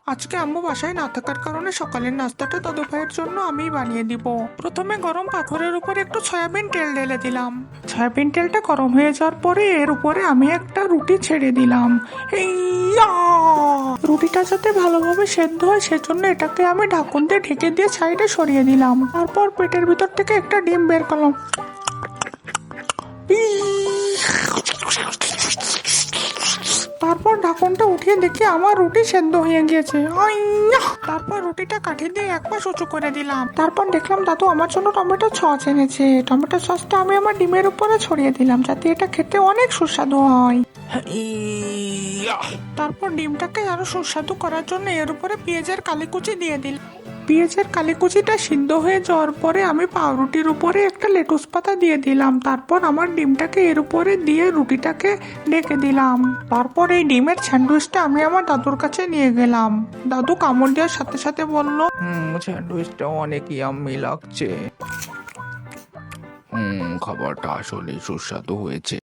আজকে আম্মু বাসায় না থাকার কারণে সকালের নাস্তাটা দাদু ভাইয়ের জন্য আমিই বানিয়ে দিব। প্রথমে গরম পাথরের উপর একটু সয়াবিন তেল ঢেলে দিলাম। সয়াবিন তেলটা গরম হয়ে যাওয়ার পরে এর উপরে আমি একটা রুটি ছেড়ে দিলাম। ইয়া! রুটিটা যাতে ভালোভাবে সেদ্ধ হয় সেজন্য এটাকে আমি ঢাকন দিয়ে ঢেকে দিয়ে সাইডে সরিয়ে দিলাম। তারপর পেটের ভিতর থেকে একটা ডিম বের করলাম। তারপর ঢাকনটা উঠিয়ে দেখি আমার রুটি সেদ্ধ হয়ে গিয়েছে। আইয়া! তারপর রুটিটা কাঠি দিয়ে এক পাশ উঁচু করে দিলাম। তারপর দেখলাম দাদু আমার জন্য টমেটো সস এনেছে। টমেটো সসটা আমি আমার ডিমের উপরে ছড়িয়ে দিলাম যাতে এটা খেতে অনেক সুস্বাদু হয়। তারপর ডিমটাকে আরো সুস্বাদু করার জন্য এর উপরে পেঁয়াজের কালিকুচি দিয়ে দিলাম। পেঁয়াজের কালিকুচিটা সিদ্ধ হয়ে যাওয়ার পরে আমি পাউরুটির উপরে একটা লেটুস পাতা দিয়ে দিলাম। তারপর আমার ডিমটাকে এর উপরে দিয়ে রুটিটাকে ঢেকে দিলাম। তারপর এই ডিমের স্যান্ডউইচটা আমি আমার দাদুর কাছে নিয়ে গেলাম। দাদু কামড় দেওয়ার সাথে সাথে বলল, স্যান্ডউইচটা অনেক ইয়াম্মি লাগছে। খাবারটা আসলে সুস্বাদু হয়েছে।